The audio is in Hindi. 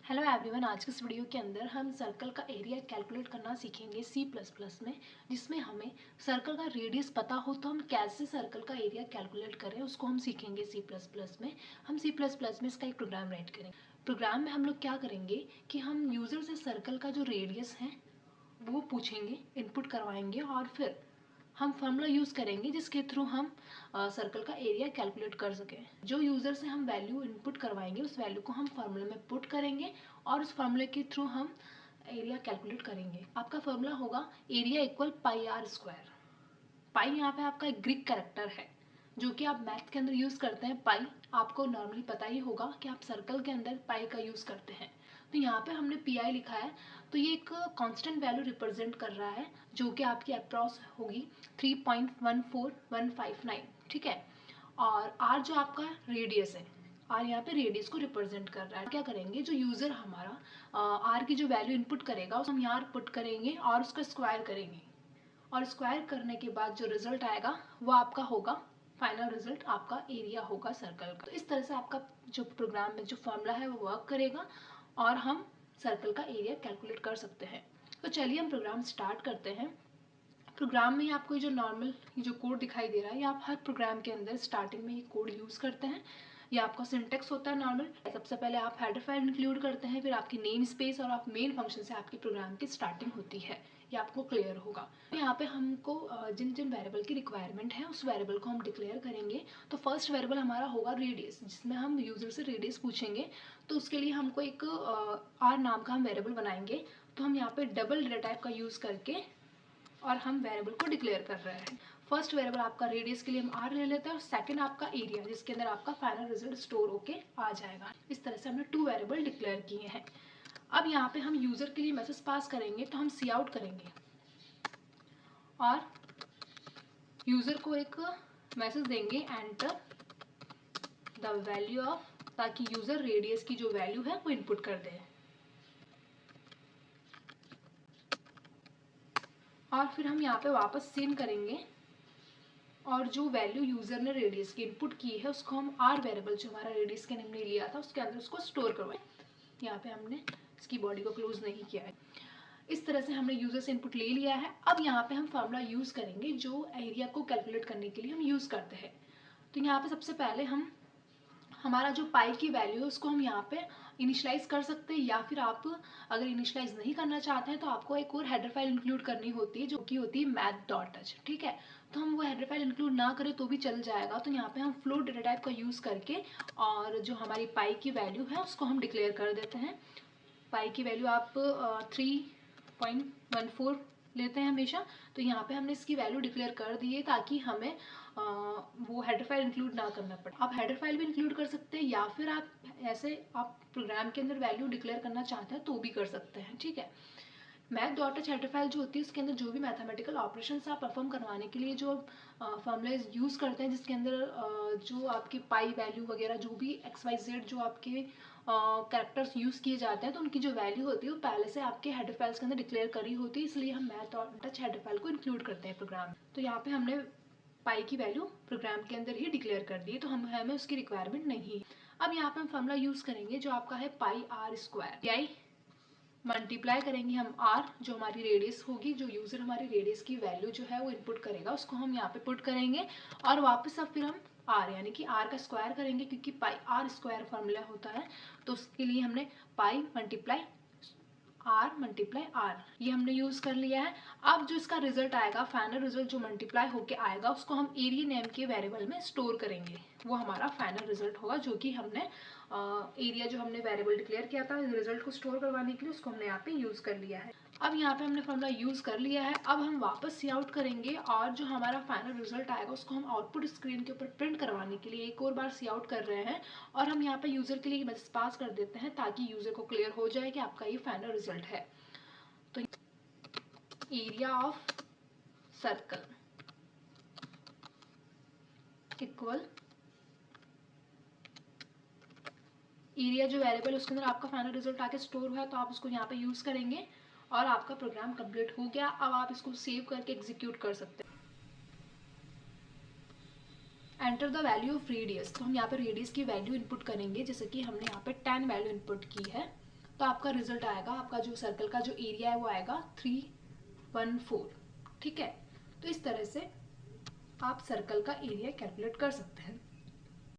हेलो एवरीवन, आज के इस वीडियो के अंदर हम सर्कल का एरिया कैलकुलेट करना सीखेंगे C++ में, जिसमें हमें सर्कल का रेडियस पता हो तो हम कैसे सर्कल का एरिया कैलकुलेट करें उसको हम सीखेंगे C++ में। हम C++ में इसका एक प्रोग्राम राइट करेंगे। प्रोग्राम में हम लोग क्या करेंगे कि हम यूज़र से सर्कल का जो रेडियस है वो पूछेंगे, इनपुट करवाएंगे और फिर हम फार्मूला यूज़ करेंगे जिसके थ्रू हम सर्कल का एरिया कैलकुलेट कर सकें। जो यूज़र से हम वैल्यू इनपुट करवाएंगे उस वैल्यू को हम फार्मूला में पुट करेंगे और उस फार्मूले के थ्रू हम एरिया कैलकुलेट करेंगे। आपका फार्मूला होगा area equal pi R square. Pi यहाँ पे आपका एक ग्रीक कैरेक्टर है जो कि आप मैथ के अंदर यूज़ करते हैं। पाई आपको नॉर्मली पता ही होगा कि आप सर्कल के अंदर पाई का यूज़ करते हैं। तो यहाँ पे हमने पी आई लिखा है, तो ये एक कांस्टेंट वैल्यू रिप्रेजेंट कर रहा है जो कि आपकी अप्रॉक्स होगी 3.14159, ठीक है। और आर जो आपका रेडियस है, आर यहाँ पे रेडियस को रिप्रेजेंट कर रहा है। क्या करेंगे, जो यूज़र हमारा आर की जो वैल्यू इनपुट करेगा उस हम यहाँ पुट करेंगे और उसका स्क्वायर करेंगे और स्क्वायर करने के बाद जो रिजल्ट आएगा वो आपका होगा फाइनल रिजल्ट, आपका एरिया होगा सर्कल का। तो इस तरह से आपका जो प्रोग्राम में जो फॉर्मूला है वो वर्क करेगा और हम सर्कल का एरिया कैलकुलेट कर सकते हैं। तो चलिए हम प्रोग्राम स्टार्ट करते हैं। प्रोग्राम में आपको जो नॉर्मल ये जो कोड दिखाई दे रहा है, ये आप हर प्रोग्राम के अंदर स्टार्टिंग में ये कोड यूज़ करते हैं। ये आपका सिंटेक्स होता है नॉर्मल। सबसे पहले आप हेडर फाइल इंक्लूड करते हैं, फिर आपकी नेम स्पेस और आप मेन फंक्शन से आपकी प्रोग्राम की स्टार्टिंग होती है। ये आपको क्लियर होगा। यहाँ पे हमको जिन जिन वेरिएबल की रिक्वायरमेंट है उस वेरिएबल को हम डिक्लेयर करेंगे। तो फर्स्ट वेरिएबल हमारा होगा रेडियस, जिसमें हम यूजर से रेडियस पूछेंगे। तो उसके लिए हमको एक आर नाम का हम वेरिएबल बनाएंगे। तो हम यहाँ पे डबल डेटा टाइप का यूज़ करके और हम वेरिएबल को डिक्लेयर कर रहे हैं। फर्स्ट वेरिएबल आपका रेडियस के लिए हम आर ले लेते हैं और सेकंड आपका एरिया, जिसके अंदर आपका फाइनल रिजल्ट स्टोर होके आ जाएगा। इस तरह से हमने 2 वेरिएबल डिक्लेयर किए हैं। अब यहाँ पे हम यूजर के लिए मैसेज पास करेंगे, तो हम सी आउट करेंगे और यूजर को एक मैसेज देंगे एंटर द वैल्यू ऑफ, ताकि यूजर रेडियस की जो वैल्यू है वो इनपुट कर दे। और फिर हम यहाँ पे वापस सेंड करेंगे और जो वैल्यू यूजर ने रेडियस की इनपुट की है उसको हम आर वेरिएबल जो हमारा रेडियस के हमने लिया था उसके अंदर उसको स्टोर करवाएं। यहाँ पे हमने इसकी बॉडी को क्लोज नहीं किया है। इस तरह से हमने यूजर से इनपुट ले लिया है। अब यहाँ पे हम फार्मूला यूज करेंगे जो एरिया को कैलकुलेट करने के लिए हम यूज करते हैं। तो यहाँ पे सबसे पहले हम हमारा जो पाई की वैल्यू है उसको हम यहाँ पे इनिशलाइज कर सकते हैं, या फिर आप अगर इनिशलाइज नहीं करना चाहते हैं तो आपको एक और हेडर फाइल इंक्लूड करनी होती है जो कि होती है math.h, ठीक है। तो हम वो हेडर फाइल इंक्लूड ना करें तो भी चल जाएगा। तो यहाँ पे हम फ्लोट डेटा टाइप का यूज़ करके और जो हमारी पाई की वैल्यू है उसको हम डिक्लेयर कर देते हैं। पाई की वैल्यू आप 3.14 लेते हैं हमेशा। तो यहाँ पे हमने इसकी वैल्यू डिक्लेयर कर दी है ताकि हमें वो हेडर फाइल इंक्लूड ना करना पड़े। आप हेडर फाइल भी इंक्लूड कर सकते हैं या फिर आप ऐसे आप प्रोग्राम के अंदर वैल्यू डिक्लेयर करना चाहते हैं तो भी कर सकते हैं, ठीक है। math.h हेडर फाइल जो होती है उसके अंदर जो भी मैथमेटिकल ऑपरेशंस आप परफॉर्म करवाने के लिए जो फॉर्मूलाज यूज़ करते हैं, जिसके अंदर जो आपकी पाई वैल्यू वगैरह जो भी XYZ जो आपके कैरेक्टर्स यूज़ किए जाते हैं तो उनकी जो वैल्यू होती है वो पहले से आपके हेडर फाइल्स के अंदर डिक्लेयर करी होती है, इसलिए हम math.h हेडर फाइल को इंक्लूड करते हैं प्रोग्राम। तो यहाँ पे हमने पाई की वैल्यू प्रोग्राम के अंदर ही डिक्लेयर कर दी, तो हमें उसकी रिक्वायरमेंट नहीं है। अब यहाँ पे हम फॉर्मूला यूज़ करेंगे जो आपका है पाई आर स्क्वायर। आई मल्टीप्लाई करेंगे हम आर जो हमारी रेडियस होगी, जो यूज़र हमारी रेडियस की वैल्यू जो है वो इनपुट करेगा उसको हम यहाँ पे पुट करेंगे और वापस अब फिर हम आर यानी कि आर का स्क्वायर करेंगे, क्योंकि पाई आर स्क्वायर फॉर्मूला होता है। तो उसके लिए हमने pi multiply r multiply r ये हमने यूज़ कर लिया है। अब जो इसका रिजल्ट आएगा, फाइनल रिजल्ट जो मल्टीप्लाई होके आएगा उसको हम एरिया नेम के वेरिएबल में स्टोर करेंगे। वो हमारा फाइनल रिजल्ट होगा जो कि हमने एरिया जो हमने वेरिएबल डिक्लेयर किया था रिजल्ट को स्टोर करवाने के लिए उसको हमने यहाँ पे यूज़ कर लिया है। अब यहाँ पे हमने फॉर्मूला यूज़ कर लिया है। अब हम वापस सी आउट करेंगे और जो हमारा फाइनल रिजल्ट आएगा उसको हम आउटपुट स्क्रीन के ऊपर प्रिंट करवाने के लिए एक और बार सी आउट कर रहे हैं और हम यहाँ पे यूज़र के लिए मैसेज पास कर देते हैं ताकि यूज़र को क्लियर हो जाए कि आपका ये फाइनल रिजल्ट है। तो area of circle equal area जो वेरिएबल उसके अंदर आपका फाइनल रिजल्ट आके स्टोर हुआ है तो आप उसको यहाँ पे यूज़ करेंगे और आपका प्रोग्राम कंप्लीट हो गया। अब आप इसको सेव करके एग्जीक्यूट कर सकते हैं। Enter the value of radius, तो हम यहाँ पे रेडियस की वैल्यू इनपुट करेंगे, जैसे कि हमने यहाँ पे 10 वैल्यू इनपुट की है। तो आपका रिजल्ट आएगा, आपका जो सर्कल का जो एरिया है वो आएगा 314। ठीक है, तो इस तरह से आप सर्कल का एरिया कैलकुलेट कर सकते हैं।